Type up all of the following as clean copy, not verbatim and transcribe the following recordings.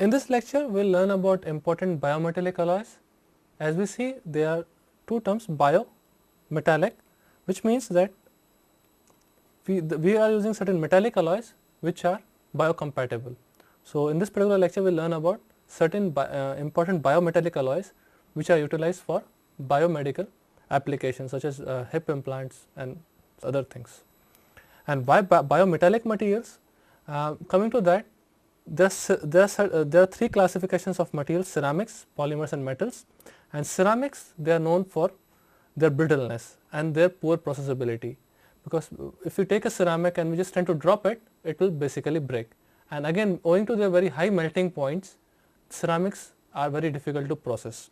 In this lecture, we will learn about important biometallic alloys. As we see, there are two terms, biometallic, which means that we are using certain metallic alloys which are biocompatible. So, in this particular lecture, we will learn about certain important biometallic alloys which are utilized for biomedical applications such as hip implants and other things. And why biometallic materials? Coming to that, there are three classifications of materials: ceramics, polymers and metals. And ceramics, they are known for their brittleness and their poor processability, because if you take a ceramic and we just tend to drop it, it will basically break. And again, owing to their very high melting points, ceramics are very difficult to process.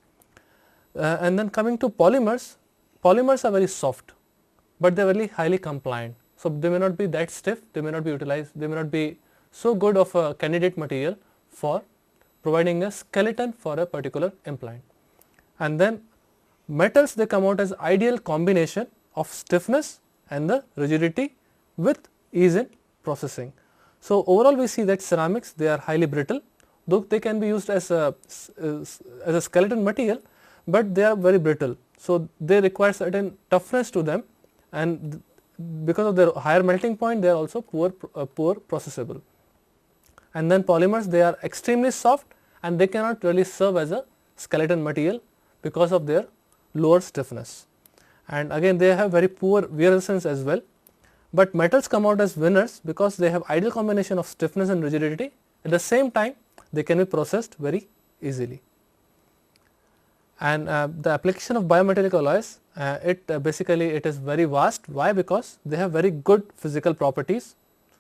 And then coming to polymers, polymers are very soft, but they are very highly compliant. So, they may not be that stiff, they may not be utilized, they may not be so good of a candidate material for providing a skeleton for a particular implant. And then metals, they come out as ideal combination of stiffness and the rigidity with ease in processing. So, overall we see that ceramics, they are highly brittle, though they can be used as a skeleton material, but they are very brittle. So, they require certain toughness to them, and because of their higher melting point, they are also poor processable. And then polymers, they are extremely soft and they cannot really serve as a skeleton material because of their lower stiffness. And again, they have very poor wear resistance as well. But metals come out as winners because they have ideal combination of stiffness and rigidity. At the same time, they can be processed very easily. And the application of biometallic alloys, basically it is very vast. Why? Because they have very good physical properties,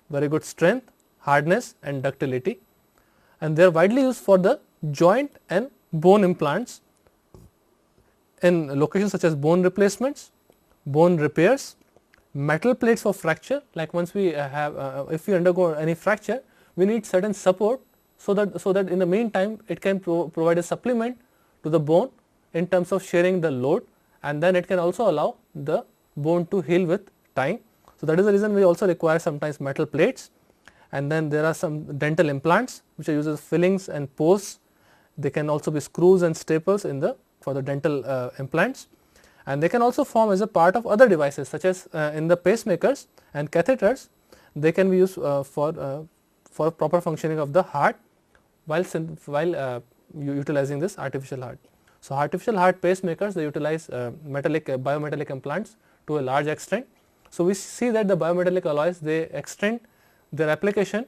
very good strength, hardness and ductility, and they are widely used for the joint and bone implants in locations such as bone replacements, bone repairs, metal plates for fracture. Like once we if we undergo any fracture, we need certain support so that in the meantime it can provide a supplement to the bone in terms of sharing the load, and then it can also allow the bone to heal with time. So, that is the reason we also require sometimes metal plates. And then there are some dental implants which are used as fillings and posts. They can also be screws and staples for the dental implants, and they can also form as a part of other devices such as in the pacemakers and catheters. They can be used for proper functioning of the heart while utilizing this artificial heart. So, artificial heart pacemakers, they utilize biometallic implants to a large extent. So, we see that the biometallic alloys, they extend their application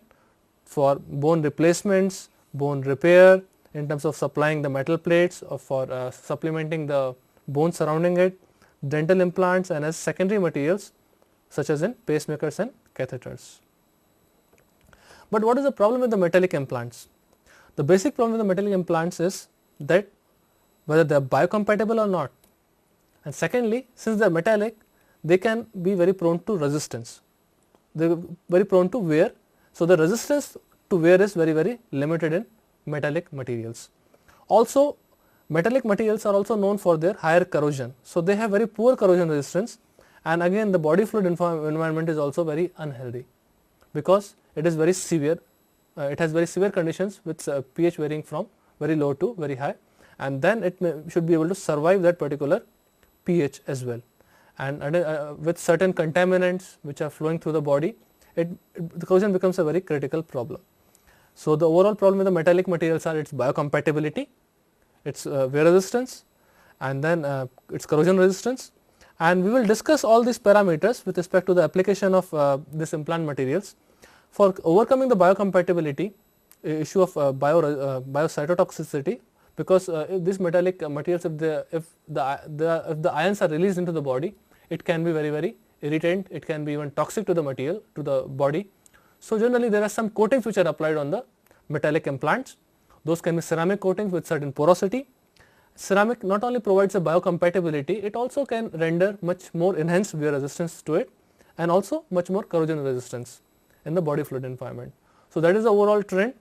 for bone replacements, bone repair, in terms of supplying the metal plates or for supplementing the bone surrounding it, dental implants, and as secondary materials such as in pacemakers and catheters. But what is the problem with the metallic implants? The basic problem with the metallic implants is that whether they are biocompatible or not, and secondly, since they are metallic, they can be very prone to resistance. They are very prone to wear. So, the resistance to wear is very limited in metallic materials. Also, metallic materials are also known for their higher corrosion. So, they have very poor corrosion resistance, and again the body fluid environment is also very unhealthy because it is very severe. It has very severe conditions with pH varying from very low to very high, and then it should be able to survive that particular pH as well. And with certain contaminants which are flowing through the body, the corrosion becomes a very critical problem. So, the overall problem with the metallic materials are its biocompatibility, its wear resistance, and then its corrosion resistance. And we will discuss all these parameters with respect to the application of this implant materials. For overcoming the biocompatibility issue of biocytotoxicity, because if these metallic materials, if the ions are released into the body, it can be very irritant, it can be even toxic to the material, to the body. So, generally there are some coatings which are applied on the metallic implants. Those can be ceramic coatings with certain porosity. Ceramic not only provides a biocompatibility, it also can render much more enhanced wear resistance to it, and also much more corrosion resistance in the body fluid environment. So, that is the overall trend,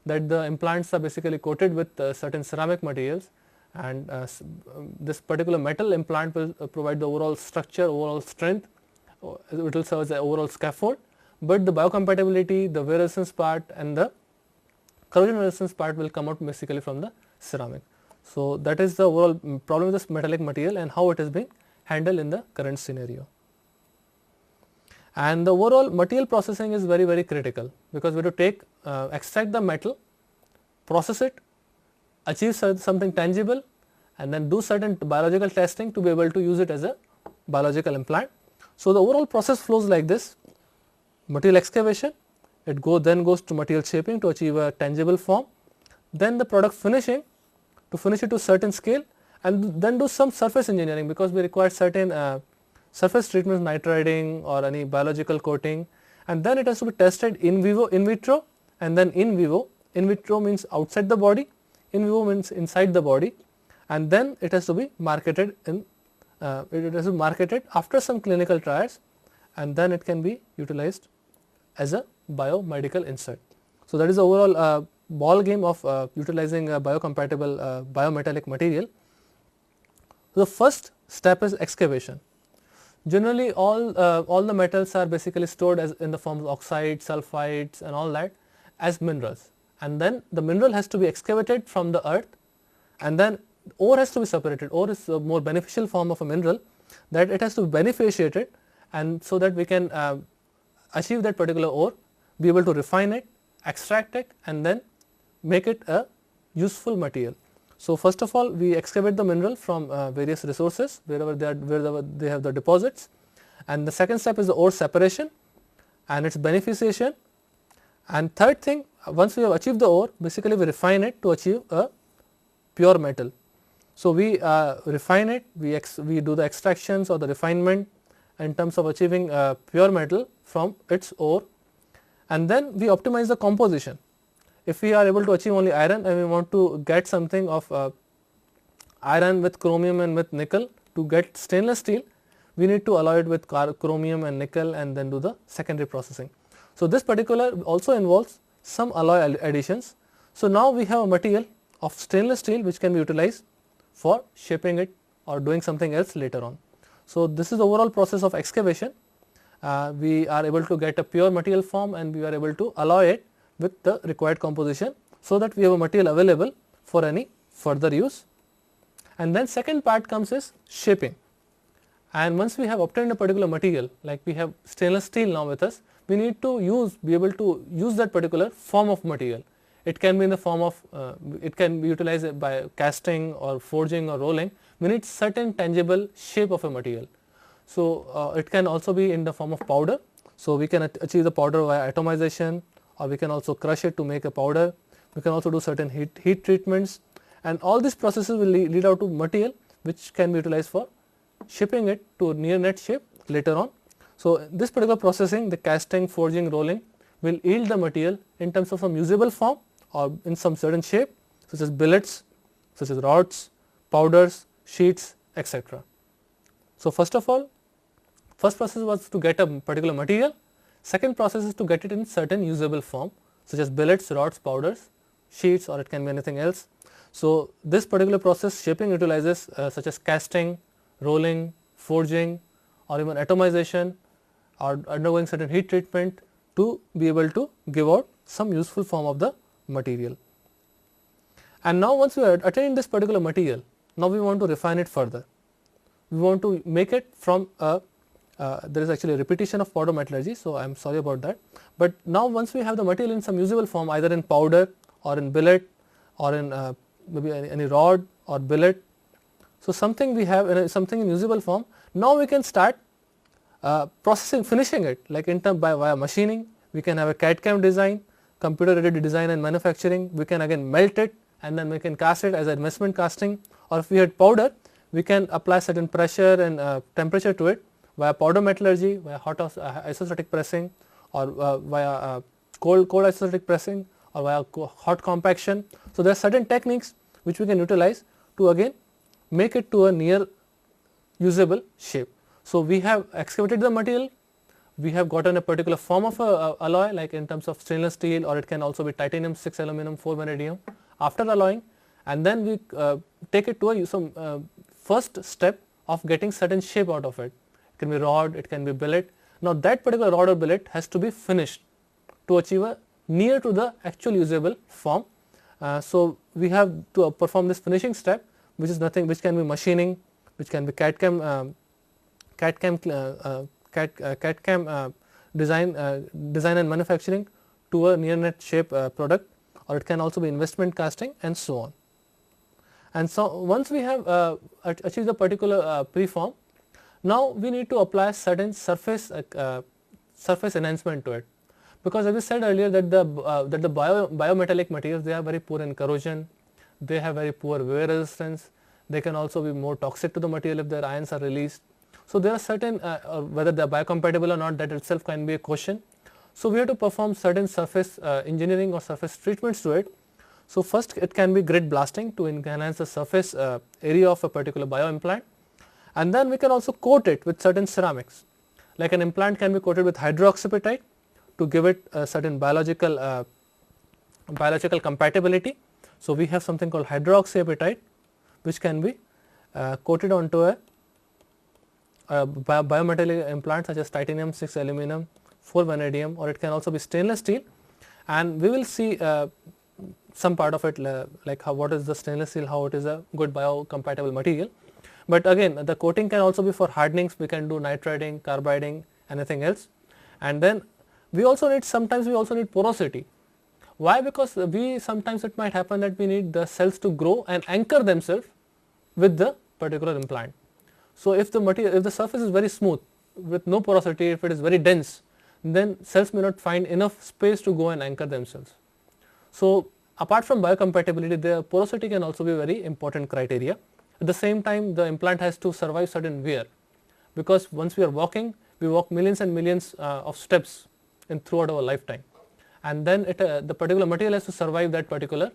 that the implants are basically coated with certain ceramic materials, and this particular metal implant will provide the overall structure, overall strength, it will serve as an overall scaffold, but the biocompatibility, the wear resistance part and the corrosion resistance part will come out basically from the ceramic. So, that is the overall problem with this metallic material and how it is being handled in the current scenario. And the overall material processing is very critical, because we have to take extract the metal, process it, achieve something tangible, and then do certain biological testing to be able to use it as a biological implant. So, the overall process flows like this: material excavation, it then goes to material shaping to achieve a tangible form, then the product finishing to finish it to certain scale, and then do some surface engineering, because we require certain surface treatments, nitriding or any biological coating, and then it has to be tested in vivo, in vitro, and then in vivo. In vitro means outside the body, in vivo means inside the body, and then it has to be marketed after some clinical trials, and then it can be utilized as a biomedical insert. So, that is the overall ball game of utilizing a biocompatible biometallic material. The first step is excavation. Generally, all the metals are basically stored as in the form of oxides, sulfides, and all that as minerals, and then the mineral has to be excavated from the earth, and then ore has to be separated. Ore is a more beneficial form of a mineral, that it has to be beneficiated, and so that we can achieve that particular ore, be able to refine it, extract it, and then make it a useful material. So, first of all, we excavate the mineral from various resources wherever they have the deposits, and the second step is the ore separation and its beneficiation, and third thing, once we have achieved the ore, basically we refine it to achieve a pure metal. So, we refine it, we do the extractions or the refinement in terms of achieving pure metal from its ore, and then we optimize the composition. If we are able to achieve only iron and we want to get something of iron with chromium and with nickel to get stainless steel, we need to alloy it with chromium and nickel and then do the secondary processing. So, this particular also involves some alloy additions. So, now we have a material of stainless steel which can be utilized for shaping it or doing something else later on. So, this is the overall process of excavation. We are able to get a pure material form and we are able to alloy it with the required composition, so that we have a material available for any further use. And then second part comes is shaping, and once we have obtained a particular material, like we have stainless steel now with us, we need to be able to use that particular form of material. It can be in the form of it can be utilized by casting or forging or rolling. We need certain tangible shape of a material. So, it can also be in the form of powder. So, we can achieve the powder via atomization, or we can also crush it to make a powder. We can also do certain heat treatments, and all these processes will lead out to material which can be utilized for shaping it to near net shape later on. So, this particular processing, the casting, forging, rolling, will yield the material in terms of some usable form or in some certain shape, such as billets, such as rods, powders, sheets, etc. So, first of all, first process was to get a particular material. Second process is to get it in certain usable form, such as billets, rods, powders, sheets, or it can be anything else. So, this particular process shaping utilizes such as casting, rolling, forging, or even atomization, or undergoing certain heat treatment to be able to give out some useful form of the material. And now, once we attain this particular material, now we want to refine it further. We want to make it from a there is actually a repetition of powder metallurgy. So, I am sorry about that, but now once we have the material in some usable form, either in powder or in billet or in maybe any rod or billet. So, something we have something in usable form, now we can start processing, finishing it, like via machining. We can have a CAD/CAM design, computer aided design and manufacturing. We can again melt it and then we can cast it as an investment casting, or if we had powder, we can apply certain pressure and temperature to it via powder metallurgy, via hot isostatic pressing, or via cold isostatic pressing, or via hot compaction. So, there are certain techniques which we can utilize to again make it to a near usable shape. So, we have excavated the material, we have gotten a particular form of a alloy, like in terms of stainless steel, or it can also be titanium 6 aluminum 4 vanadium after alloying, and then we take it to some first step of getting certain shape out of it. It can be rod, it can be billet. Now, that particular rod or billet has to be finished to achieve a near to the actual usable form. So we have to perform this finishing step, which is nothing, which can be machining, which can be CAD/CAM design and manufacturing to a near net shape product, or it can also be investment casting and so on. And so once we have achieved a particular preform, now we need to apply certain surface enhancement to it, because as we said earlier that the biometallic materials, they are very poor in corrosion, they have very poor wear resistance, they can also be more toxic to the material if their ions are released. So there are certain whether they are biocompatible or not, that itself can be a question. So we have to perform certain surface engineering or surface treatments to it. So first it can be grit blasting to enhance the surface area of a particular bioimplant, and then we can also coat it with certain ceramics. Like an implant can be coated with hydroxyapatite to give it a certain biological compatibility. So we have something called hydroxyapatite, which can be coated onto a biometallic implant such as titanium 6 aluminum 4 vanadium, or it can also be stainless steel, and we will see some part of it like how, what is the stainless steel, how it is a good biocompatible material. But again, the coating can also be for hardenings, we can do nitriding, carbiding, anything else. And then we also need, sometimes we also need porosity. Why? Because sometimes it might happen that we need the cells to grow and anchor themselves with the particular implant. So if the material, if the surface is very smooth with no porosity, if it is very dense, then cells may not find enough space to go and anchor themselves. So apart from biocompatibility, the porosity can also be a very important criteria. At the same time, the implant has to survive certain wear, because once we are walking, we walk millions and millions of steps throughout our lifetime, and then the particular material has to survive that particular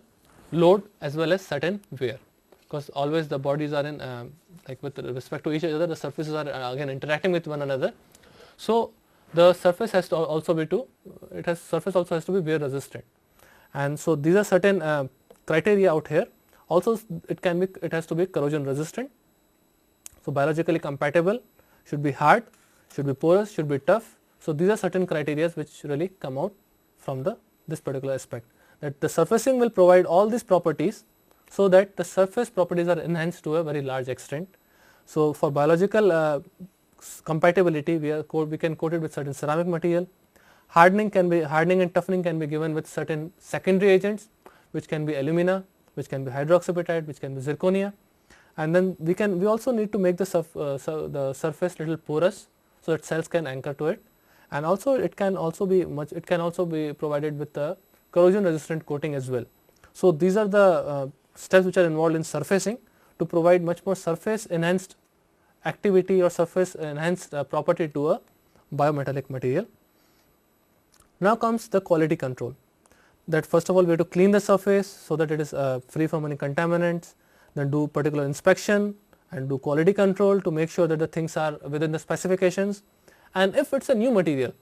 load as well as certain wear, because always the bodies are in like with respect to each other, the surfaces are again interacting with one another. So the surface has to also be surface also has to be wear resistant, and so these are certain criteria out here. Also it has to be corrosion resistant. So biologically compatible, should be hard, should be porous, should be tough. So these are certain criteria which really come out from this particular aspect, that the surfacing will provide all these properties so that the surface properties are enhanced to a very large extent. So for biological compatibility, we can coat it with certain ceramic material. Hardening and toughening can be given with certain secondary agents, which can be alumina, which can be hydroxyapatite, which can be zirconia, and then we also need to make the surface little porous so that cells can anchor to it, and also it can also be provided with the corrosion resistant coating as well. So these are the steps which are involved in surfacing to provide much more surface enhanced activity or surface enhanced property to a biometallic material. Now comes the quality control, that first of all we have to clean the surface so that it is free from any contaminants, then do particular inspection and do quality control to make sure that the things are within the specifications. And if it is a new material,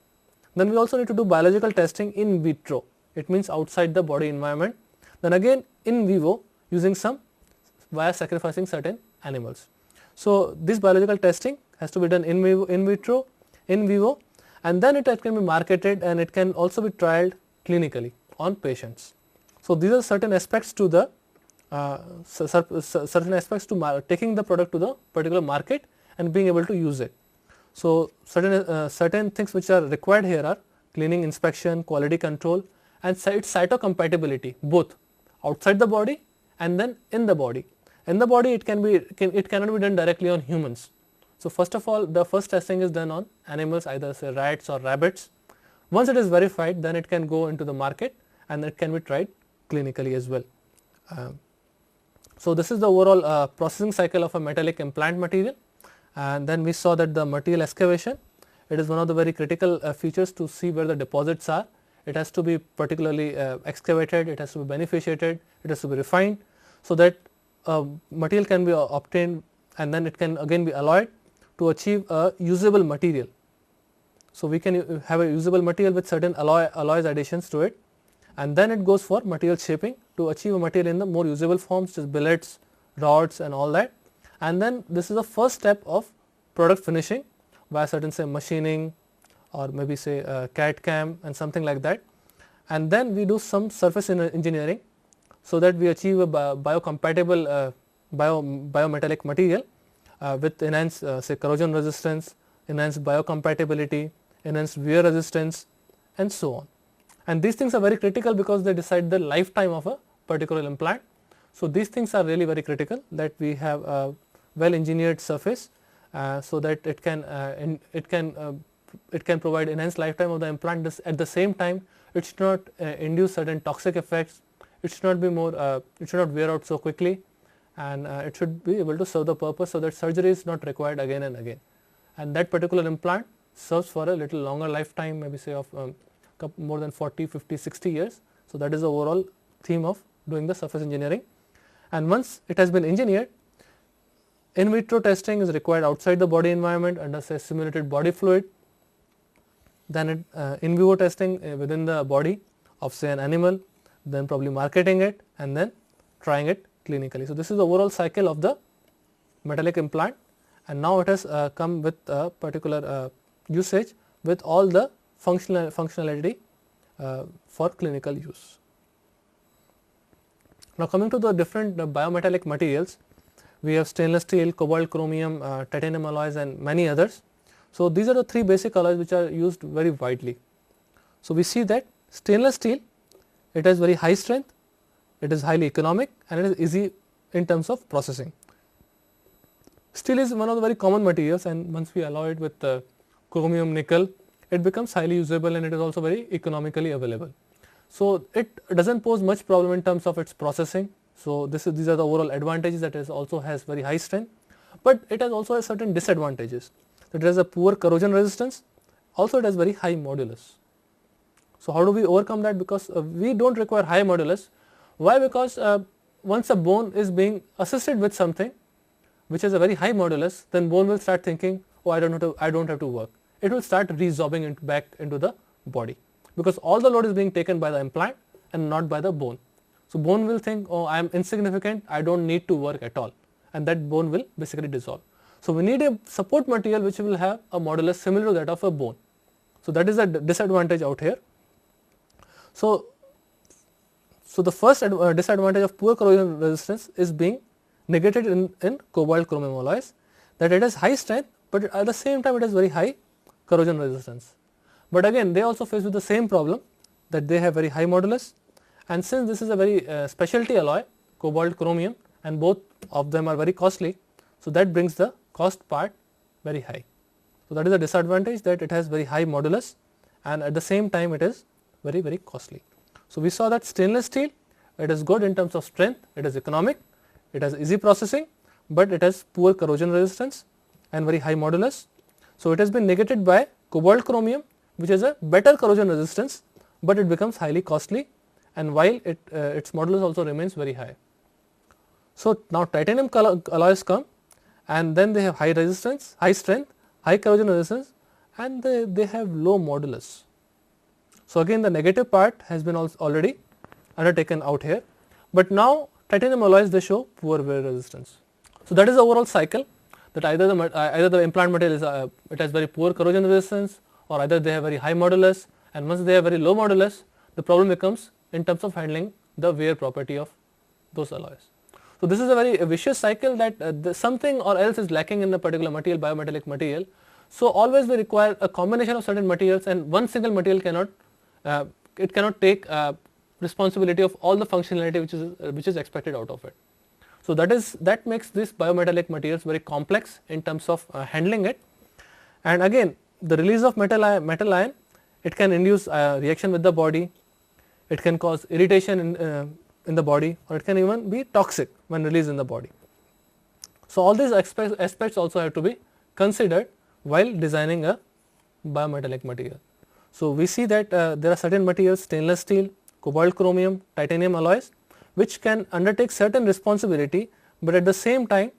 then we also need to do biological testing in vitro, it means outside the body environment, then again in vivo using via sacrificing certain animals. So this biological testing has to be done in vitro, in vivo, and then it can be marketed and it can also be trialed clinically on patients. So these are certain aspects to the taking the product to the particular market and being able to use it. So certain things which are required here are cleaning, inspection, quality control, and its cytocompatibility, both outside the body and then in the body. In the body it cannot be done directly on humans. So first of all, the first testing is done on animals, either say rats or rabbits. Once it is verified, then it can go into the market and it can be tried clinically as well. So this is the overall processing cycle of a metallic implant material, and then we saw that the material excavation, it is one of the very critical features to see where the deposits are. It has to be particularly excavated, it has to be beneficiated, it has to be refined, so that material can be obtained and then it can again be alloyed to achieve a usable material. So we can have a usable material with certain alloys additions to it, and then it goes for material shaping to achieve a material in the more usable forms, such as billets, rods and all that. And then this is the first step of product finishing via certain say machining or maybe say CAD/CAM and something like that. and then we do some surface engineering, so that we achieve a biocompatible biometallic material with enhanced say corrosion resistance, enhanced biocompatibility, enhanced wear resistance, and so on. And these things are very critical because they decide the lifetime of a particular implant. So these things are really very critical, that we have a well engineered surface so that it can provide enhanced lifetime of the implant. At the same time, it should not induce certain toxic effects. It should not be it should not wear out so quickly, and it should be able to serve the purpose so that surgery is not required again and again. And that particular implant serves for a little longer lifetime, maybe say of more than 40, 50, 60 years. So that is the overall theme of doing the surface engineering. And once it has been engineered, in vitro testing is required outside the body environment under say simulated body fluid. Then in vivo testing within the body of say an animal, then probably marketing it, and then trying it clinically. So this is the overall cycle of the metallic implant, and now it has come with a particular usage with all the functionality for clinical use. Now coming to the different biometallic materials, we have stainless steel, cobalt, chromium, titanium alloys, and many others. So these are the three basic alloys which are used very widely. So we see that stainless steel, it has very high strength, it is highly economic, and it is easy in terms of processing. Steel is one of the very common materials, and once we alloy it with chromium, nickel, it becomes highly usable, and it is also very economically available. So it doesn't pose much problem in terms of its processing. So these are the overall advantages, that it also has very high strength, but it has also certain disadvantages. It has a poor corrosion resistance, also it has very high modulus. So how do we overcome that? Because we don't require high modulus. Why? Because once a bone is being assisted with something which has a very high modulus, then bone will start thinking, oh, I don't have to work. It will start resorbing back into the body, because all the load is being taken by the implant and not by the bone. So bone will think, oh, I am insignificant, I don't need to work at all, and that bone will basically dissolve. So we need a support material which will have a modulus similar to that of a bone. So that is a disadvantage out here. So the first disadvantage of poor corrosion resistance is being negated in cobalt chromium alloys, that it has high strength, but at the same time it has very high corrosion resistance. But again, they also face with the same problem, that they have very high modulus, and since this is a very specialty alloy, cobalt, chromium, and both of them are very costly, so that brings the cost part very high. So that is a disadvantage, that it has very high modulus, and at the same time it is very, very costly. So we saw that stainless steel, it is good in terms of strength, it is economic, it has easy processing, but it has poor corrosion resistance and very high modulus. So it has been negated by cobalt chromium, which has a better corrosion resistance, but it becomes highly costly, and while its modulus also remains very high. So now titanium alloys come, and then they have high resistance, high strength, high corrosion resistance, and they have low modulus. So again, the negative part has been already undertaken out here, but now titanium alloys, they show poor wear resistance. So that is the overall cycle, that either the implant material is it has very poor corrosion resistance, or either they have very high modulus, and once they have very low modulus, the problem becomes in terms of handling the wear property of those alloys. So this is a very vicious cycle, that something or else is lacking in the particular material, biometallic material. So always we require a combination of certain materials, and one single material cannot take responsibility of all the functionality which is expected out of it. So that makes this biometallic materials very complex in terms of handling it. And again, the release of metal ion, it can induce reaction with the body, it can cause irritation in the body, or it can even be toxic when released in the body. So all these aspects also have to be considered while designing a biometallic material. So we see that there are certain materials, stainless steel, cobalt chromium, titanium alloys, which can undertake certain responsibility, but at the same time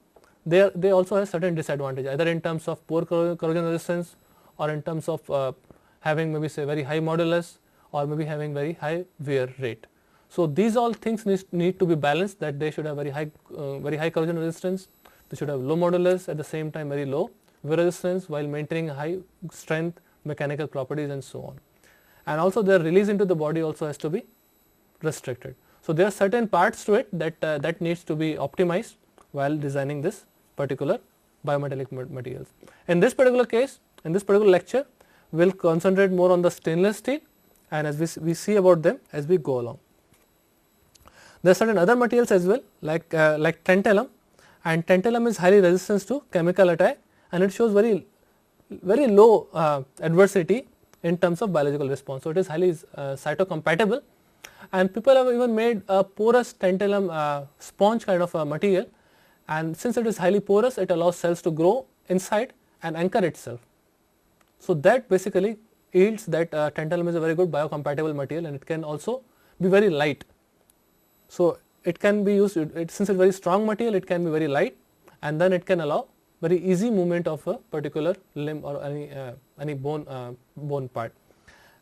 they also have certain disadvantage, either in terms of poor corrosion resistance, or in terms of having maybe say very high modulus, or maybe having very high wear rate. So these all things need to be balanced, that they should have very high corrosion resistance, they should have low modulus, at the same time very low wear resistance, while maintaining high strength, mechanical properties, and so on. and also their release into the body also has to be restricted. So there are certain parts to it that needs to be optimized while designing this particular biometallic materials. In this particular case, in this particular lecture, we will concentrate more on the stainless steel, and as we see about them as we go along. There are certain other materials as well, like tantalum, and tantalum is highly resistant to chemical attack, and it shows very low adversity in terms of biological response. So it is highly cytocompatible, and people have even made a porous tantalum sponge kind of a material, and since it is highly porous, it allows cells to grow inside and anchor itself. So that basically yields that tantalum is a very good biocompatible material, and it can also be very light. So it can be used, since it is very strong material, it can be very light, and then it can allow very easy movement of a particular limb or any bone part.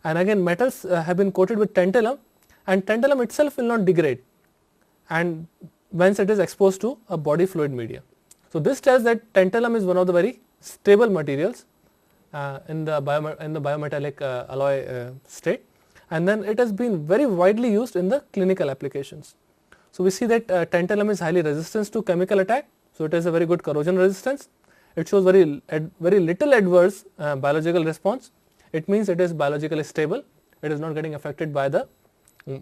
And again, metals have been coated with tantalum, and tantalum itself will not degrade, and once it is exposed to a body fluid media. So this tells that tantalum is one of the very stable materials in the biometallic alloy state, and then it has been very widely used in the clinical applications. So we see that tantalum is highly resistant to chemical attack, so it has a very good corrosion resistance. It shows very little adverse biological response. It means it is biologically stable, it is not getting affected by the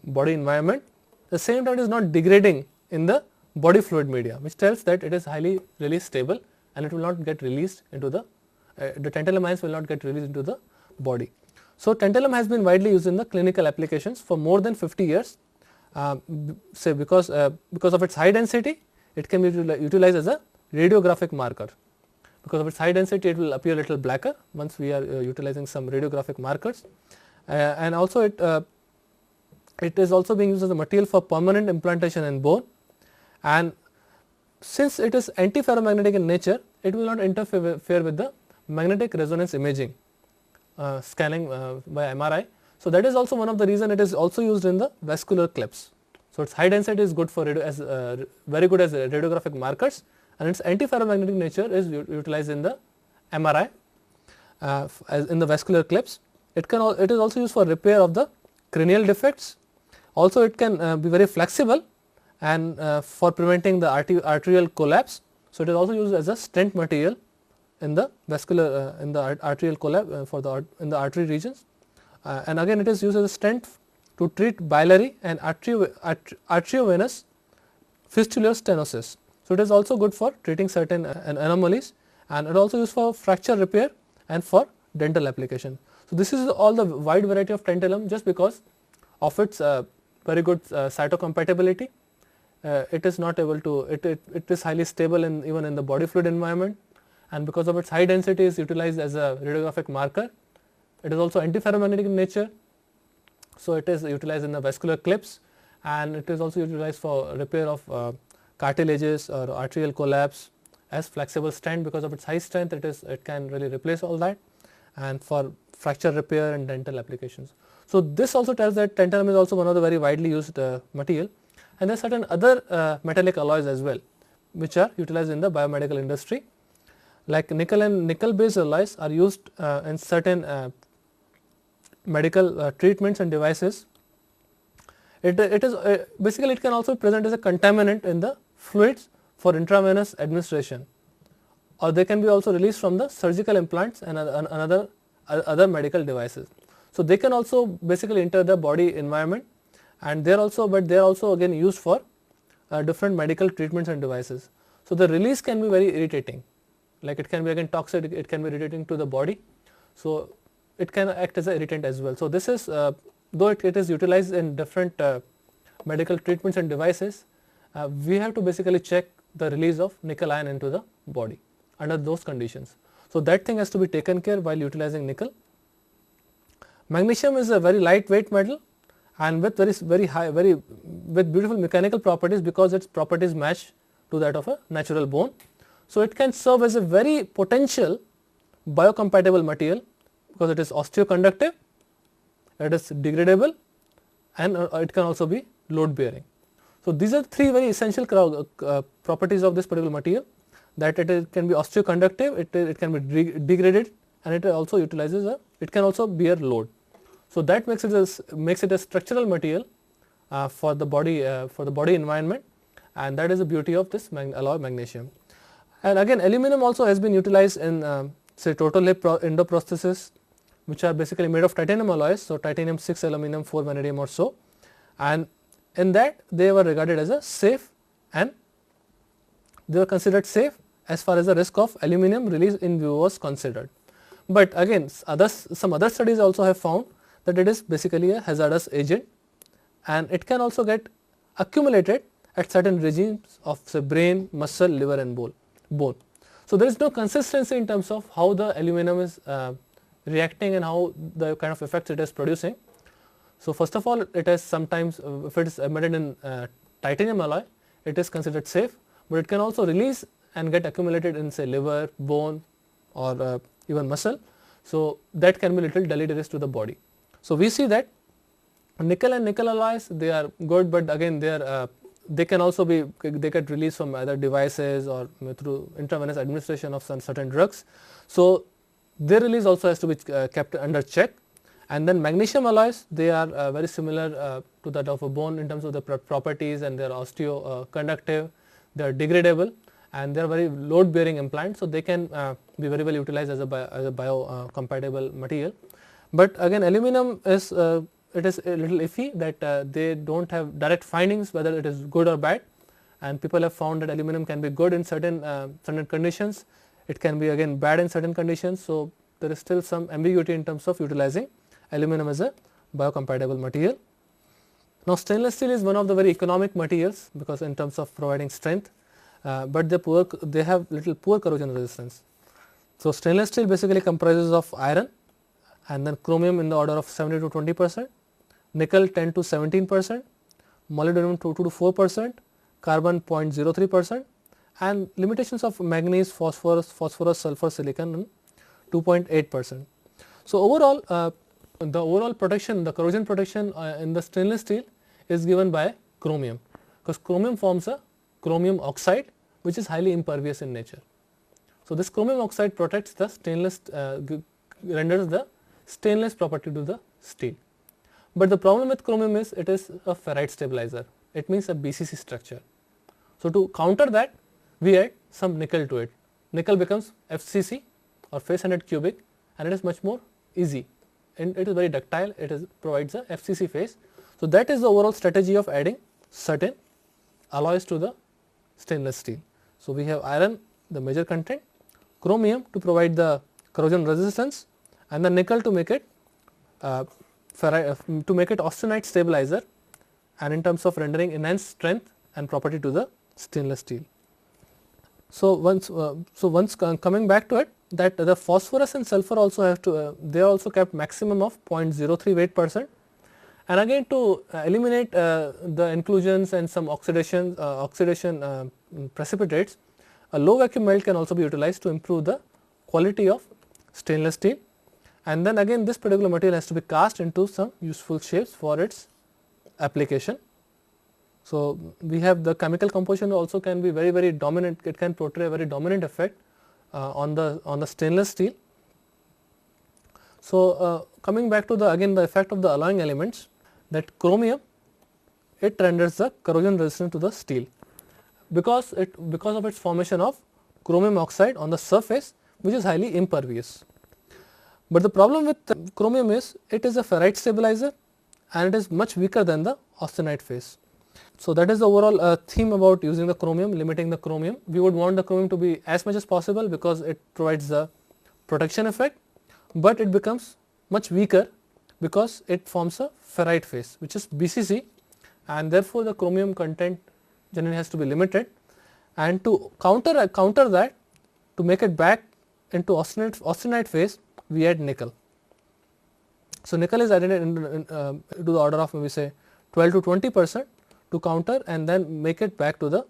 body environment. At the same time, it is not degrading in the body fluid media, which tells that it is highly really stable, and it will not get released into the tantalum ions will not get released into the body. So tantalum has been widely used in the clinical applications for more than 50 years. Say because of its high density, it can be utilized as a radiographic marker. Because of its high density, it will appear a little blacker once we are utilizing some radiographic markers, and also it is also being used as a material for permanent implantation in bone, and since it is antiferromagnetic in nature, it will not interfere with the magnetic resonance imaging scanning by MRI. So that is also one of the reason it is also used in the vascular clips. So its high density is good for very good as radiographic markers, and its antiferromagnetic nature is utilized in the MRI as in the vascular clips. It is also used for repair of the cranial defects. Also it can be very flexible and for preventing the arterial collapse. So it is also used as a stent material in the vascular in the arterial collapse in the artery regions, and again it is used as a stent to treat biliary and arteriovenous fistular stenosis. So it is also good for treating certain anomalies, and it also used for fracture repair and for dental application. So this is all the wide variety of tantalum just because of its very good cytocompatibility. It is not able to it is highly stable even in the body fluid environment, and because of its high density is utilized as a radiographic marker. It is also antiferromagnetic in nature, so it is utilized in the vascular clips, and it is also utilized for repair of cartilages or arterial collapse as flexible stent. Because of its high strength, it can really replace all that, and for fracture repair and dental applications. So this also tells that tantalum is also one of the very widely used material, and there are certain other metallic alloys as well which are utilized in the biomedical industry, like nickel and nickel based alloys are used in certain medical treatments and devices. It is basically it can also present as a contaminant in the fluids for intravenous administration, or they can be also released from the surgical implants and other medical devices. So they can also basically enter the body environment, and they are also again used for different medical treatments and devices. So the release can be very irritating, like it can be again toxic, it can be irritating to the body. So it can act as an irritant as well. So this is though it is utilized in different medical treatments and devices, we have to basically check the release of nickel ion into the body under those conditions. So that thing has to be taken care while utilizing nickel. Magnesium is a very lightweight metal and with with beautiful mechanical properties because its properties match to that of a natural bone. So it can serve as a very potential biocompatible material because it is osteoconductive, it is degradable, and it can also be load bearing. So these are three very essential properties of this particular material, that it can be osteoconductive, it can be degraded, and it also utilizes it can also bear load. So that makes it a structural material for the body environment, and that is the beauty of this alloy magnesium. And again, aluminum also has been utilized in say total hip endoprosthesis, which are basically made of titanium alloys. So titanium 6, aluminum 4, vanadium or so, and in that they were regarded as a safe, and they were considered safe as far as the risk of aluminum release in vivo was considered. But again, some other studies also have found that it is basically a hazardous agent, and it can also get accumulated at certain regimes of say brain, muscle, liver and bone. So there is no consistency in terms of how the aluminum is reacting and how the kind of effects it is producing. So first of all, it is sometimes if it is emitted in titanium alloy, it is considered safe, but it can also release and get accumulated in say liver, bone or even muscle. So that can be little deleterious to the body. So we see that nickel and nickel alloys, they are good, but again they can also be, they get released from either devices or through intravenous administration of some certain drugs. So their release also has to be kept under check. And then magnesium alloys, they are very similar to that of a bone in terms of the properties, and they are osteoconductive, they are degradable, and they are very load bearing implants. So they can be very well utilized as a biocompatible material. But again, aluminum is it is a little iffy that they do not have direct findings whether it is good or bad, and people have found that aluminum can be good in certain conditions, it can be again bad in certain conditions. So there is still some ambiguity in terms of utilizing aluminum as a biocompatible material. Now stainless steel is one of the very economic materials because in terms of providing strength, but they have little poor corrosion resistance. So stainless steel basically comprises of iron and then chromium in the order of 70 to 20%, nickel 10 to 17%, molybdenum 2 to 4%, carbon 0.03%, and limitations of manganese, phosphorus, sulfur, silicon and 2.8%. So overall, the overall protection, the corrosion protection in the stainless steel is given by chromium, because chromium forms a chromium oxide which is highly impervious in nature. So this chromium oxide protects the stainless, renders the stainless property to the steel. But the problem with chromium is it is a ferrite stabilizer, it means a BCC structure. So to counter that, we add some nickel to it. Nickel becomes FCC or face-handed cubic, and it is much more easy, and it is very ductile, provides a FCC phase. So that is the overall strategy of adding certain alloys to the stainless steel. So we have iron, the major content, chromium to provide the corrosion resistance, and the nickel to make it austenite stabilizer, and in terms of rendering enhanced strength and property to the stainless steel. So once coming back to it, that the phosphorus and sulfur also have to they are also kept maximum of 0.03 weight%, and again to eliminate the inclusions and some oxidation precipitates, a low vacuum melt can also be utilized to improve the quality of stainless steel. And then again this particular material has to be cast into some useful shapes for its application. So we have the chemical composition also can be very dominant, it can portray a very dominant effect on the stainless steel. So coming back to the effect of the alloying elements, that chromium, it renders the corrosion resistant to the steel because of its formation of chromium oxide on the surface, which is highly impervious. But the problem with chromium is it is a ferrite stabilizer, and it is much weaker than the austenite phase. So that is the overall theme about using the chromium, limiting the chromium. We would want the chromium to be as much as possible because it provides the protection effect, but it becomes much weaker because it forms a ferrite phase, which is BCC, and therefore the chromium content generally has to be limited. And to counter that, to make it back into austenite phase, we add nickel. So nickel is added to the order of maybe say 12 to 20% to counter and then make it back to the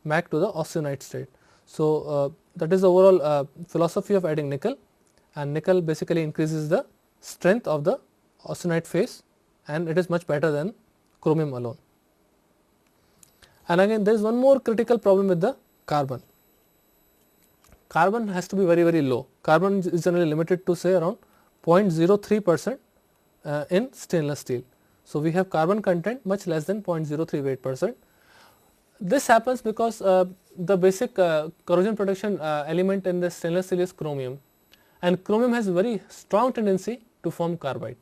austenite state. So that is the overall philosophy of adding nickel, and nickel basically increases the strength of the austenite phase, and it is much better than chromium alone. And again there is one more critical problem with the carbon. Carbon has to be very low. Carbon is generally limited to say around 0.03% in stainless steel. So, we have carbon content much less than 0.038%. This happens because the basic corrosion protection element in the stainless steel is chromium, and chromium has a very strong tendency to form carbide.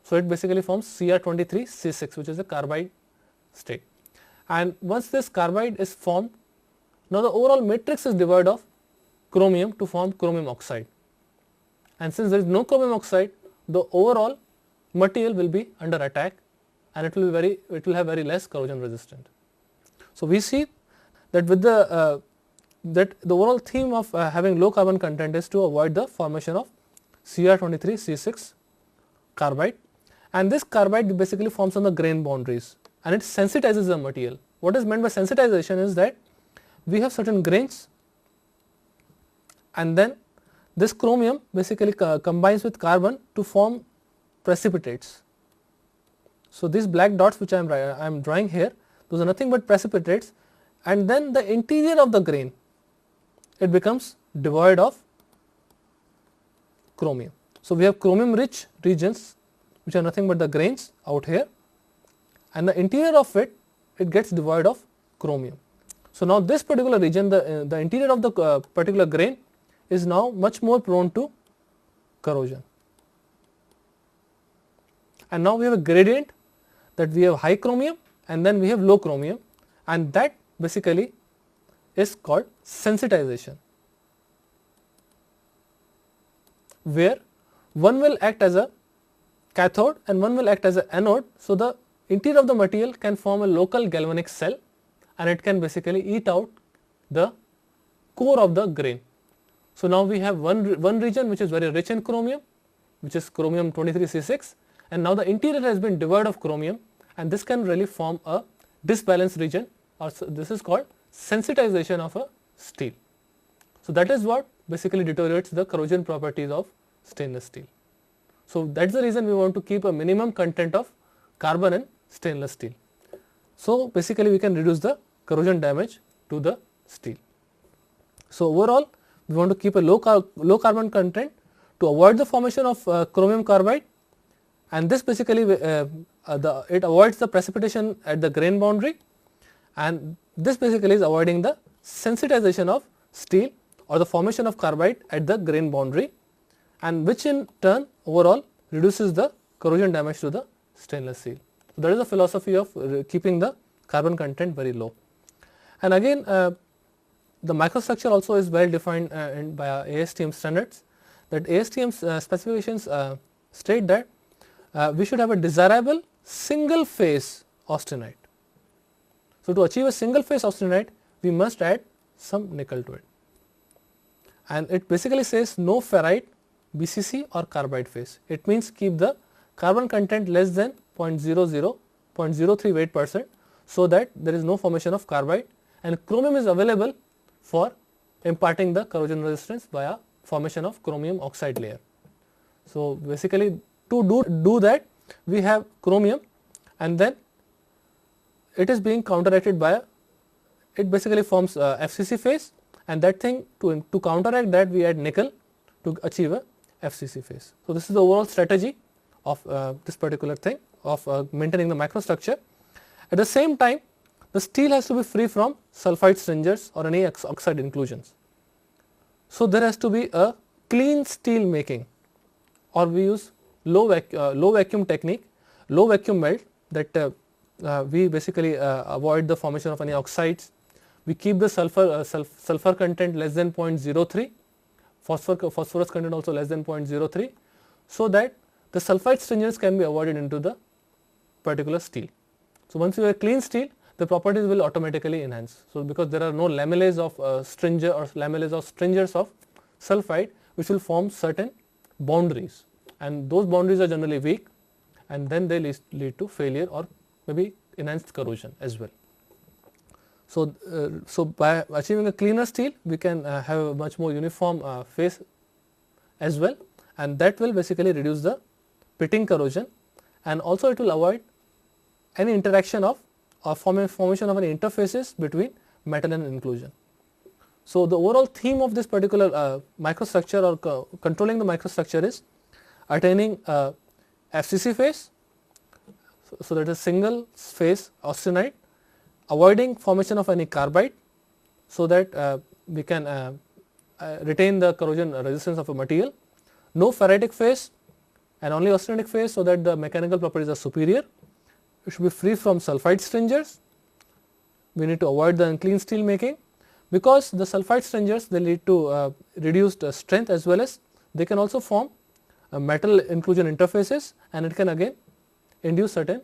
So, it basically forms Cr23C6, which is a carbide state, and once this carbide is formed, now the overall matrix is devoid of chromium to form chromium oxide, and since there is no chromium oxide, the overall material will be under attack and it will have very less corrosion resistant. So, we see that with the overall theme of having low carbon content is to avoid the formation of Cr23C6 carbide, and this carbide basically forms on the grain boundaries and it sensitizes the material. What is meant by sensitization is that we have certain grains and then this chromium basically combines with carbon to form precipitates. So, these black dots which I am drawing here, those are nothing but precipitates, and then the interior of the grain, it becomes devoid of chromium. So, we have chromium rich regions which are nothing but the grains out here, and the interior of it gets devoid of chromium. So, now this particular region, the interior of the particular grain is now much more prone to corrosion. And now we have a gradient that we have high chromium and then we have low chromium, and that basically is called sensitization, where one will act as a cathode and one will act as an anode. So, the interior of the material can form a local galvanic cell and it can basically eat out the core of the grain. So, now we have one region which is very rich in chromium, which is chromium 23C6, and now the interior has been devoid of chromium, and this can really form a disbalanced region, or this is called sensitization of a steel. So, that is what basically deteriorates the corrosion properties of stainless steel. So, that is the reason we want to keep a minimum content of carbon in stainless steel. So, basically we can reduce the corrosion damage to the steel. So, overall we want to keep a low carbon content to avoid the formation of chromium carbide, and this basically it avoids the precipitation at the grain boundary, and this basically is avoiding the sensitization of steel or the formation of carbide at the grain boundary, and which in turn overall reduces the corrosion damage to the stainless steel. So, that is the philosophy of keeping the carbon content very low. And again the microstructure also is well defined by ASTM standards, that ASTM specifications state that we should have a desirable single phase austenite. So, to achieve a single phase austenite, we must add some nickel to it, and it basically says no ferrite, BCC or carbide phase. It means keep the carbon content less than 0.038%, so that there is no formation of carbide, and chromium is available for imparting the corrosion resistance via formation of chromium oxide layer. So, basically to do that we have chromium, and then it is being counteracted by it basically forms FCC phase, and that thing to counteract that we add nickel to achieve a FCC phase. So, this is the overall strategy of this particular thing of maintaining the microstructure. At the same time, the steel has to be free from sulfide stringers or any oxide inclusions. So, there has to be a clean steel making, or we use low vacuum technique, low vacuum melt, that we basically avoid the formation of any oxides. We keep the sulfur content less than 0.03, phosphorus content also less than 0.03, so that the sulfide stringers can be avoided into the particular steel. So, once you have clean steel, the properties will automatically enhance. So, because there are no lamellae of stringer or lamellae of stringers of sulfide which will form certain boundaries, and those boundaries are generally weak, and then they lead to failure or maybe enhanced corrosion as well. So, by achieving a cleaner steel, we can have a much more uniform phase as well, and that will basically reduce the pitting corrosion, and also it will avoid any interaction of or formation of any interfaces between metal and inclusion. So, the overall theme of this particular microstructure or controlling the microstructure is attaining FCC phase, so that is single phase austenite, avoiding formation of any carbide, so that we can retain the corrosion resistance of a material. No ferritic phase and only austenitic phase, so that the mechanical properties are superior. It should be free from sulphide stringers. We need to avoid the unclean steel making, because the sulphide stringers, they lead to reduced strength, as well as they can also form metal inclusion interfaces, and it can again induce certain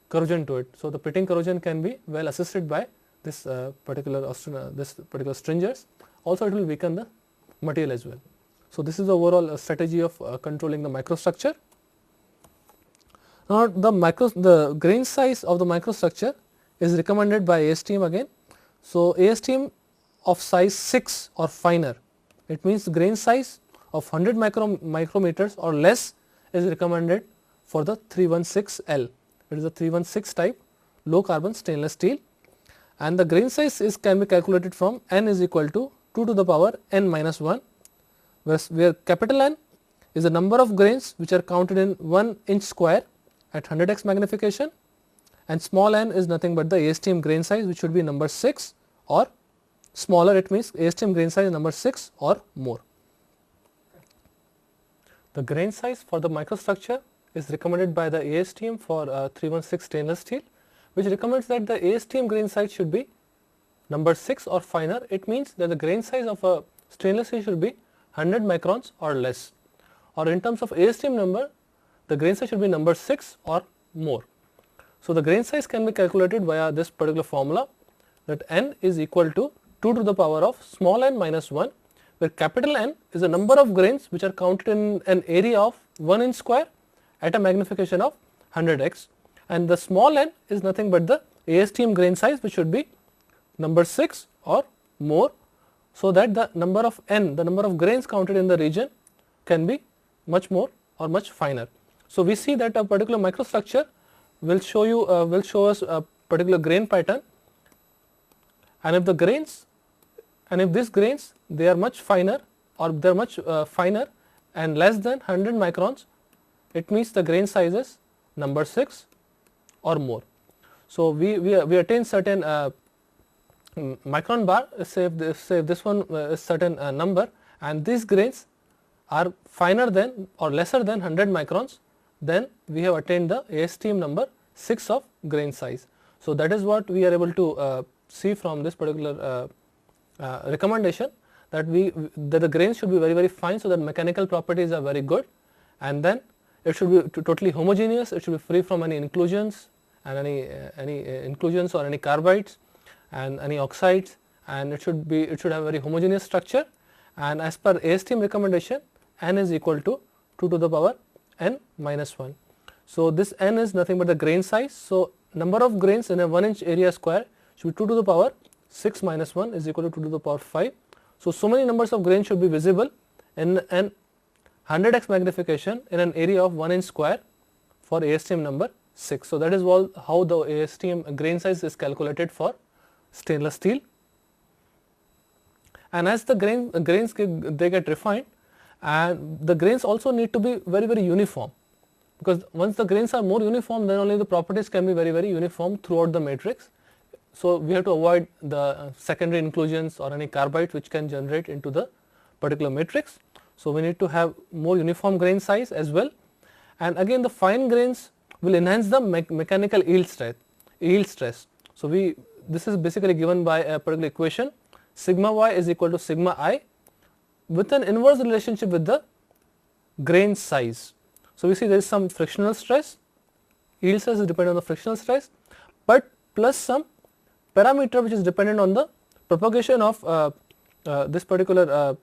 corrosion to it. So, the pitting corrosion can be well assisted by this particular stringers. Also, it will weaken the material as well. So, this is the overall strategy of controlling the microstructure. Now, the grain size of the microstructure is recommended by ASTM again. So, ASTM of size 6 or finer, it means grain size of 100 micrometers or less is recommended for the 316L. It is a 316 type low carbon stainless steel, and the grain size can be calculated from n is equal to 2 to the power n minus 1, where capital N is the number of grains which are counted in 1 inch square at 100x magnification, and small n is nothing but the ASTM grain size, which should be number 6 or smaller. It means ASTM grain size number 6 or more. The grain size for the microstructure is recommended by the ASTM for 316 stainless steel, which recommends that the ASTM grain size should be number 6 or finer. It means that the grain size of a stainless steel should be 100 microns or less, or in terms of ASTM number, the grain size should be number 6 or more. So, the grain size can be calculated via this particular formula, that n is equal to 2 to the power of small n minus 1, where capital N is the number of grains which are counted in an area of 1 inch square at a magnification of 100x, and the small n is nothing but the ASTM grain size, which should be number 6 or more, so that the number of n, the number of grains counted in the region, can be much more or much finer. So, we see that a particular microstructure will show us a particular grain pattern, and if the grains, and if these grains, they are much finer, or they are much finer and less than 100 microns, it means the grain size is number 6 or more. So, we attain certain micron bar, say if this one is certain number, and these grains are finer than or lesser than 100 microns, then we have attained the ASTM number 6 of grain size. So, that is what we are able to see from this particular recommendation, that the grains should be very fine, so that mechanical properties are very good, and then it should be totally homogeneous. It should be free from any inclusions and any inclusions or any carbides and any oxides, and it should have a very homogeneous structure, and as per ASTM recommendation, n is equal to 2 to the power n minus 1. So, this n is nothing but the grain size. So, number of grains in a 1 inch area square should be 2 to the power 6 minus 1 is equal to 2 to the power 5. So many numbers of grains should be visible in an 100x magnification in an area of 1 inch square for ASTM number 6. So, that is how the ASTM grain size is calculated for stainless steel. And as the grains they get refined, and the grains also need to be very uniform, because once the grains are more uniform, then only the properties can be very uniform throughout the matrix. So, we have to avoid the secondary inclusions or any carbides which can generate into the particular matrix. So, we need to have more uniform grain size as well, and again the fine grains will enhance the mechanical yield stress. So, this is basically given by a particular equation, sigma y is equal to sigma I with an inverse relationship with the grain size. So, we see there is some frictional stress, yield stress is dependent on the frictional stress, but plus some parameter which is dependent on the propagation of this particular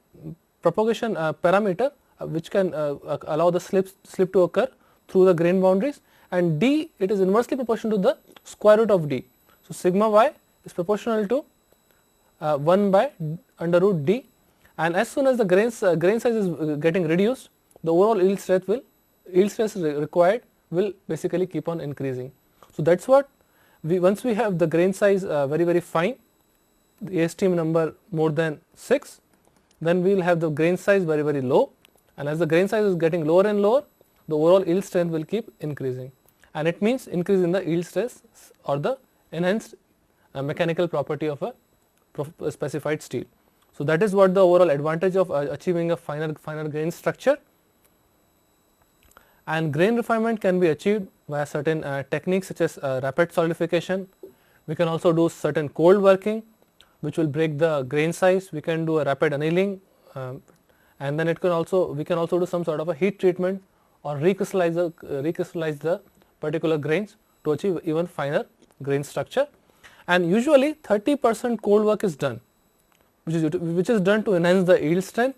propagation parameter, which can allow the slip to occur through the grain boundaries, and d, it is inversely proportional to the square root of d. So, sigma y is proportional to 1 by under root d, and as soon as the grain size is getting reduced, the overall yield stress required will basically keep on increasing. So, that is what once we have the grain size very fine, the ASTM number more than 6, then we will have the grain size very low, and as the grain size is getting lower and lower, the overall yield strength will keep increasing, and it means increase in the yield stress or the enhanced mechanical property of a specified steel. So, that is what the overall advantage of achieving a finer grain structure. And grain refinement can be achieved via certain techniques such as rapid solidification. We can also do certain cold working which will break the grain size. We can do a rapid annealing, and then we can also do some sort of a heat treatment or recrystallize the particular grains to achieve even finer grain structure. And usually 30% cold work is done, which is done to enhance the yield strength,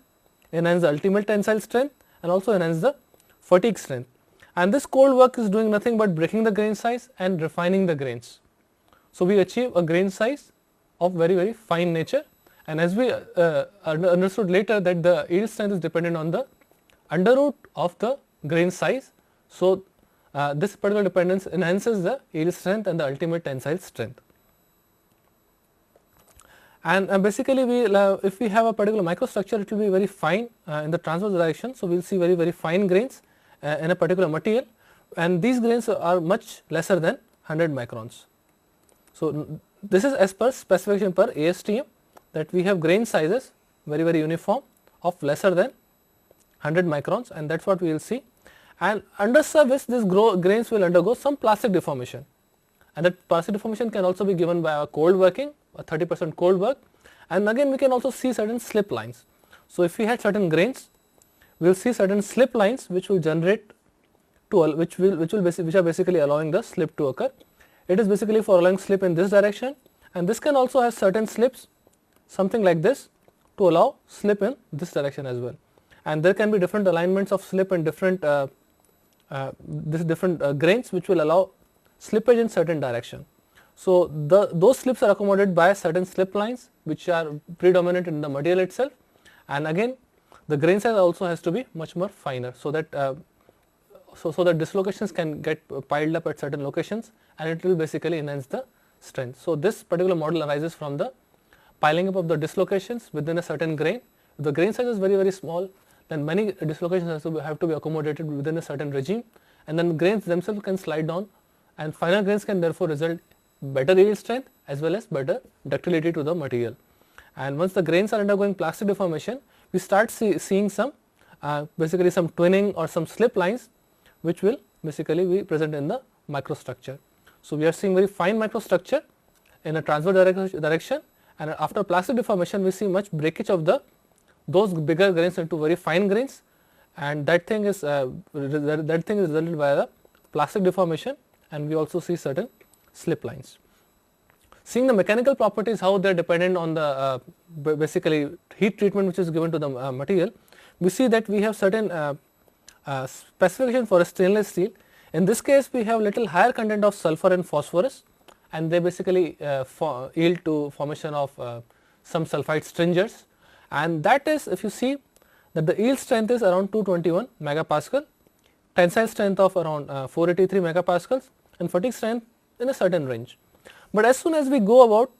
enhance the ultimate tensile strength, and also enhance the fatigue strength. And this cold work is doing nothing but breaking the grain size and refining the grains. So, we achieve a grain size of very fine nature, and as we understood later that the yield strength is dependent on the under root of the grain size. So, this particular dependence enhances the yield strength and the ultimate tensile strength. And basically if we have a particular microstructure, it will be very fine in the transverse direction. So, we will see very fine grains in a particular material, and these grains are much lesser than 100 microns. So, this is as per specification per ASTM, that we have grain sizes very uniform of lesser than 100 microns, and that is what we will see. And under surface these grains will undergo some plastic deformation, and that plastic deformation can also be given by a cold working, a 30% cold work, and again we can also see certain slip lines. So, if we had certain grains, we will see certain slip lines which will generate which are basically allowing the slip to occur. It is basically for allowing slip in this direction, and this can also have certain slips something like this to allow slip in this direction as well. And there can be different alignments of slip in different grains which will allow slippage in certain direction. So, those slips are accommodated by certain slip lines which are predominant in the material itself, and again the grain size also has to be much more finer, so that so that dislocations can get piled up at certain locations, and it will basically enhance the strength. So, this particular model arises from the piling up of the dislocations within a certain grain. If the grain size is very small, then many dislocations have to be accommodated within a certain regime, and then grains themselves can slide down, and finer grains can therefore result better yield strength as well as better ductility to the material. And once the grains are undergoing plastic deformation, we start seeing some basically some twinning or some slip lines which will basically be present in the microstructure. So, we are seeing very fine microstructure in a transverse direction, and after plastic deformation we see much breakage of those bigger grains into very fine grains, and that thing is resulted by the plastic deformation, and we also see certain slip lines. Seeing the mechanical properties, how they are dependent on the basically heat treatment which is given to the material, we see that we have certain specification for a stainless steel. In this case we have little higher content of sulfur and phosphorus, and they basically yield to formation of some sulfide stringers, and that is, if you see that the yield strength is around 221 megapascal, tensile strength of around 483 megapascals, and fatigue strength in a certain range. But as soon as we go about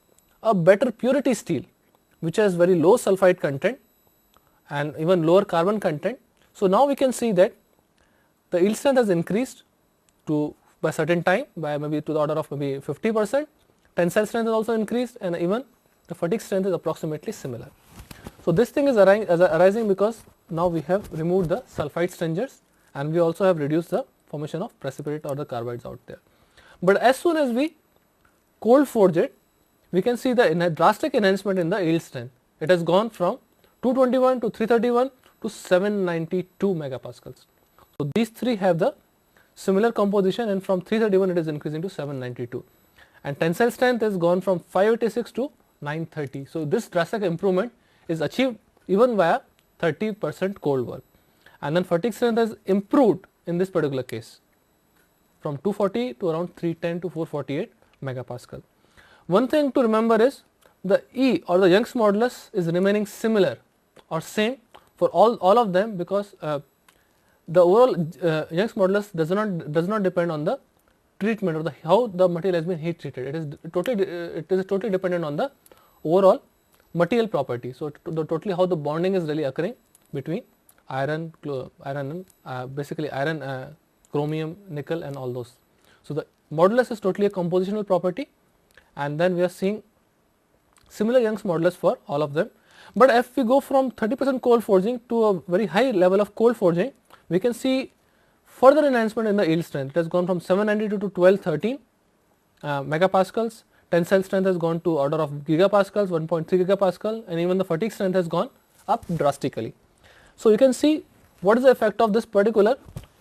a better purity steel which has very low sulfide content and even lower carbon content, so now we can see that the yield strength has increased to by certain time by maybe to the order of maybe 50%, tensile strength has also increased, and even the fatigue strength is approximately similar. So, this thing is arising because now we have removed the sulfide stringers, and we also have reduced the formation of precipitate or the carbides out there. But as soon as we cold forge it, we can see the drastic enhancement in the yield strength. It has gone from 221 to 331 to 792 megapascals. So, these three have the similar composition, and from 331 it is increasing to 792, and tensile strength has gone from 586 to 930. So, this drastic improvement is achieved even via 30% cold work, and then fatigue strength has improved in this particular case from 240 to around 310 to 448 megapascal. One thing to remember is the E or the Young's modulus is remaining similar or same for all of them, because the overall Young's modulus does not depend on the treatment or how the material has been heat treated. It is totally dependent on the overall material property. So, totally how the bonding is really occurring between iron, basically iron, chromium, nickel and all those. So, the modulus is totally a compositional property, and then we are seeing similar Young's modulus for all of them. But if we go from 30% cold forging to a very high level of cold forging, we can see further enhancement in the yield strength. It has gone from 792 to 1213 megapascals. Tensile strength has gone to order of gigapascals, 1.3 gigapascal, and even the fatigue strength has gone up drastically. So, you can see what is the effect of this particular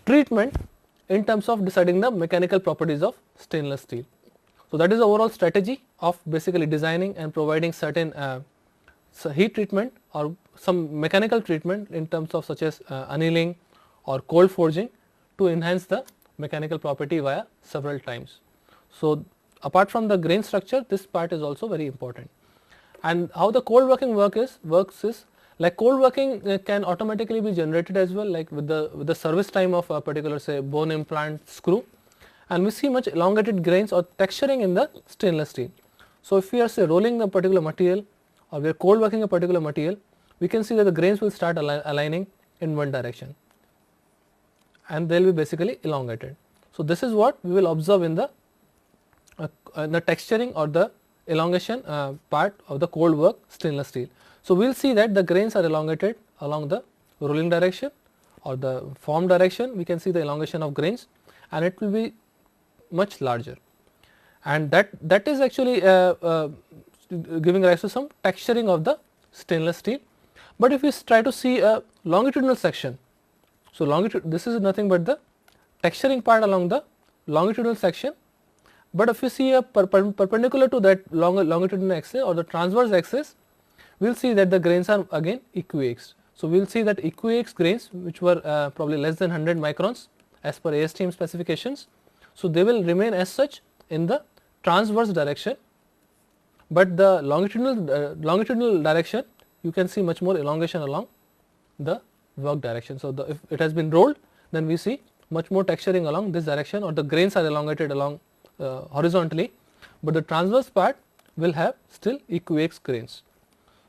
treatment in terms of deciding the mechanical properties of stainless steel. So, that is the overall strategy of basically designing and providing certain heat treatment or some mechanical treatment in terms of such as annealing or cold forging to enhance the mechanical property via several times. So, apart from the grain structure, this part is also very important. And how the cold working works is like cold working can automatically be generated as well, like with the service time of a particular say bone implant screw, and we see much elongated grains or texturing in the stainless steel. So, if we are say rolling a particular material or we are cold working a particular material, we can see that the grains will start aligning in one direction and they will be basically elongated. So, this is what we will observe in the texturing or the elongation part of the cold work stainless steel. So, we will see that the grains are elongated along the rolling direction or the form direction. We can see the elongation of grains and it will be much larger, and that is actually giving rise to some texturing of the stainless steel. But if we try to see a longitudinal section, so this is nothing but the texturing part along the longitudinal section, but if you see a perpendicular to that longitudinal axis or the transverse axis, we will see that the grains are again equiaxed. So, we will see that equiaxed grains which were probably less than 100 microns as per ASTM specifications. So, they will remain as such in the transverse direction, but the longitudinal direction you can see much more elongation along the work direction. So, if it has been rolled, then we see much more texturing along this direction, or the grains are elongated along horizontally, but the transverse part will have still equiaxed grains.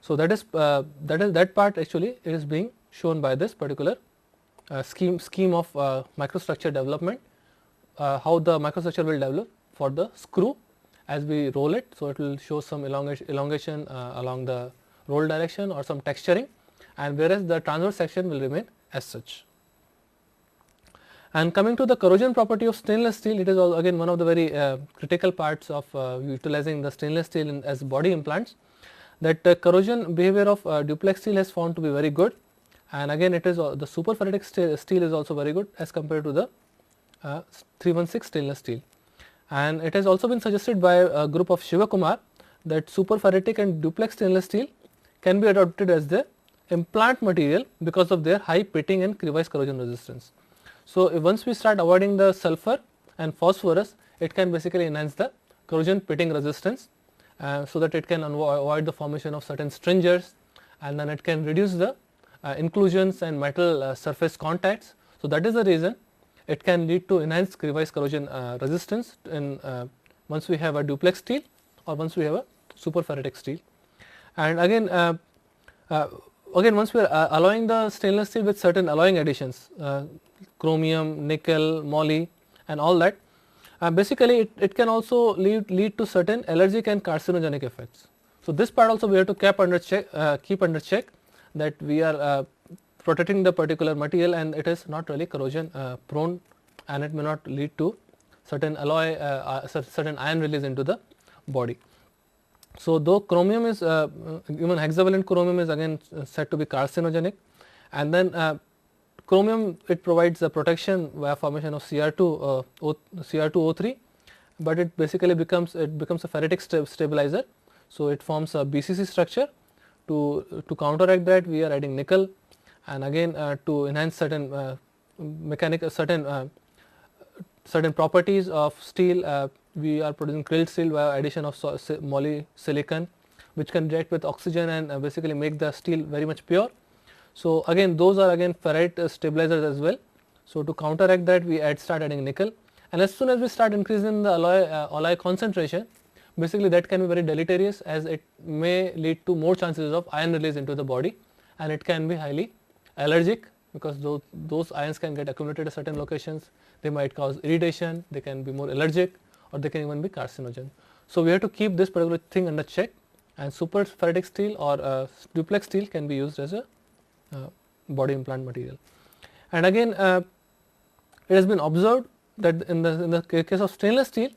So, that part actually is being shown by this particular scheme of microstructure development, how the microstructure will develop for the screw as we roll it. So, it will show some elongation along the roll direction or some texturing, and whereas the transverse section will remain as such. And coming to the corrosion property of stainless steel, it is again one of the very critical parts of utilizing the stainless steel as body implants, that corrosion behavior of duplex steel has found to be very good, and again it is the superferritic steel is also very good as compared to the 316 stainless steel. And it has also been suggested by a group of Shiva Kumar that superferritic and duplex stainless steel can be adopted as the implant material because of their high pitting and crevice corrosion resistance. So, once we start avoiding the sulfur and phosphorus, it can basically enhance the corrosion pitting resistance, so that it can avoid the formation of certain stringers, and then it can reduce the inclusions and metal surface contacts. So, that is the reason it can lead to enhanced crevice corrosion resistance in once we have a duplex steel or once we have a superferritic steel. And again once we are alloying the stainless steel with certain alloying additions, chromium, nickel, moly and all that, basically it can also lead to certain allergic and carcinogenic effects. So, this part also we have to keep under check that we are protecting the particular material and it is not really corrosion prone, and it may not lead to certain alloy certain ion release into the body. So, though chromium is even hexavalent chromium is again said to be carcinogenic, and then chromium, it provides a protection via formation of Cr2O3, but it basically becomes a ferritic stabilizer. So, it forms a BCC structure. To counteract that, we are adding nickel, and again to enhance certain mechanical certain properties of steel, we are producing krilled steel via addition of moly silicon, which can react with oxygen and basically make the steel very much pure. So, again those are again ferrite stabilizers as well. So, to counteract that, we start adding nickel, and as soon as we start increasing the alloy concentration, basically that can be very deleterious, as it may lead to more chances of ion release into the body, and it can be highly allergic because those ions can get accumulated at certain locations. They might cause irritation, they can be more allergic, or they can even be carcinogen. So we have to keep this particular thing under check, and super ferritic steel or duplex steel can be used as a body implant material. And again, it has been observed that in the case of stainless steel,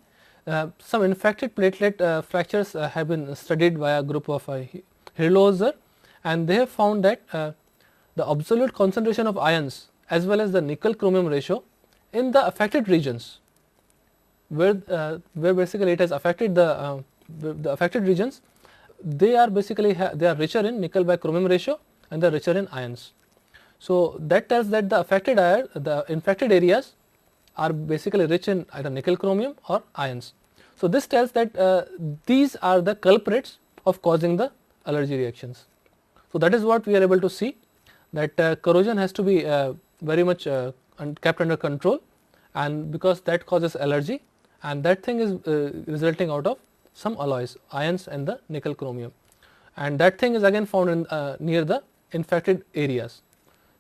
some infected platelet fractures have been studied by a group of Hirlozer, and they have found that the absolute concentration of ions as well as the nickel chromium ratio in the affected regions, where basically it has affected the affected regions, they are basically they are richer in nickel by chromium ratio and they are richer in ions. So that tells that the infected areas are basically rich in either nickel chromium or ions. So this tells that these are the culprits of causing the allergy reactions. So that is what we are able to see, that corrosion has to be very much kept under control, and because that causes allergy, and that thing is resulting out of some alloys, ions and the nickel chromium, and that thing is again found in near the infected areas.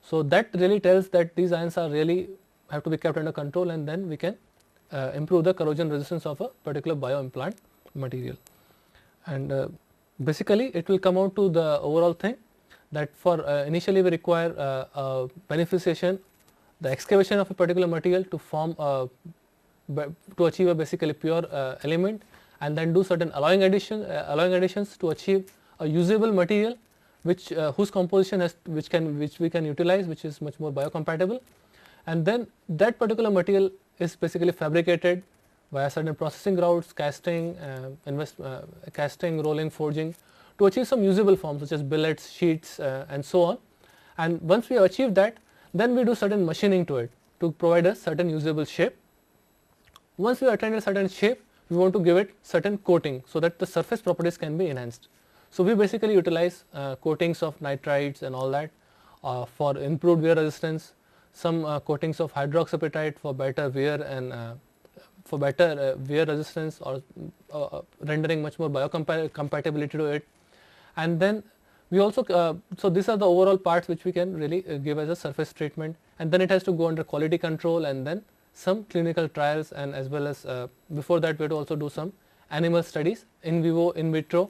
So that really tells that these ions are really have to be kept under control, and then we can improve the corrosion resistance of a particular bioimplant material. And basically it will come out to the overall thing that for initially we require beneficiation, the excavation of a particular material to form to achieve a basically pure element, and then do certain alloying additions to achieve a usable material which whose composition has which we can utilize, which is much more biocompatible, and then that particular material is basically fabricated via certain processing routes, casting, casting, rolling, forging, to achieve some usable forms such as billets, sheets, and so on. And once we have achieved that, then we do certain machining to it to provide a certain usable shape. Once we attain a certain shape, we want to give it certain coating so that the surface properties can be enhanced. So we basically utilize coatings of nitrides and all that for improved wear resistance, some coatings of hydroxyapatite for better wear and for better wear resistance, or rendering much more biocompatibility to it. And then we also so these are the overall parts which we can really give as a surface treatment, and then it has to go under quality control and then some clinical trials, and as well as before that we have to also do some animal studies in vivo, in vitro,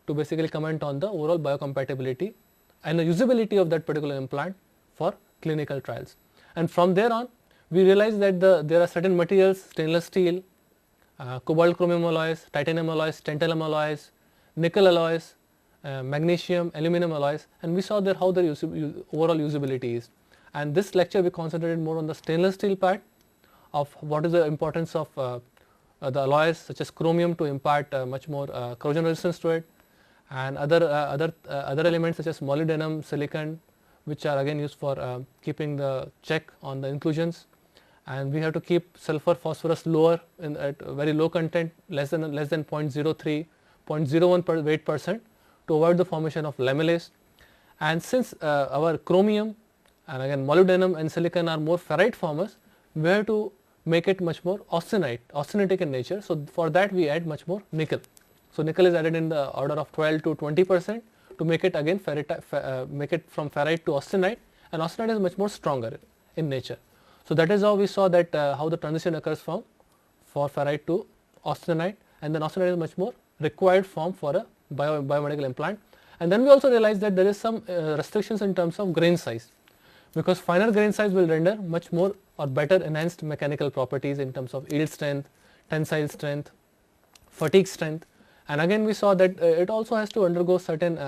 to basically comment on the overall biocompatibility and the usability of that particular implant for clinical trials. And from there on we realize that there are certain materials, stainless steel, cobalt chromium alloys, titanium alloys, tantalum alloys, nickel alloys, magnesium, aluminum alloys, and we saw there how their overall usability is. And this lecture we concentrated more on the stainless steel part of what is the importance of the alloys such as chromium to impart much more corrosion resistance to it, and other elements such as molybdenum, silicon, which are again used for keeping the check on the inclusions. And we have to keep sulfur, phosphorus lower at very low content, less than 0.03, 0.01 weight% to avoid the formation of lamellase. And since our chromium and again molybdenum and silicon are more ferrite formers, we have to make it much more austenitic in nature. So for that we add much more nickel. So nickel is added in the order of 12 to 20% to make it again make it from ferrite to austenite, and austenite is much more stronger in nature. So that is how we saw that how the transition occurs from ferrite to austenite, and then austenite is much more required form for a biomedical implant. And then we also realized that there is some restrictions in terms of grain size, because finer grain size will render much more or better enhanced mechanical properties in terms of yield strength, tensile strength, fatigue strength. And again we saw that it also has to undergo certain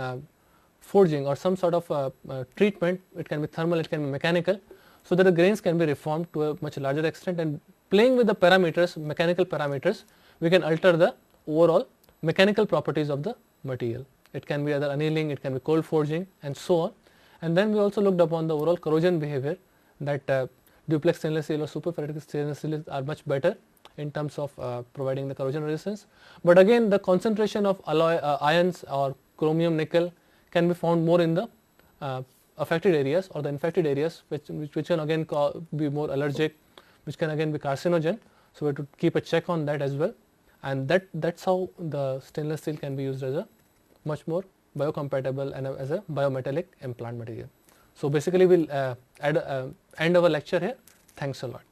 forging or some sort of treatment. It can be thermal, it can be mechanical, so that the grains can be reformed to a much larger extent, and playing with the parameters, mechanical parameters, we can alter the overall mechanical properties of the material. It can be either annealing, it can be cold forging, and so on. And then we also looked upon the overall corrosion behavior, that duplex stainless steel or superferritic stainless steel are much better in terms of providing the corrosion resistance. But again the concentration of alloy ions or chromium, nickel can be found more in the affected areas or the infected areas, which can again be more allergic, which can again be carcinogen. So we have to keep a check on that as well, and that's how the stainless steel can be used as a much more biocompatible and as a biometallic implant material. So, basically we will end our lecture here. Thanks a lot.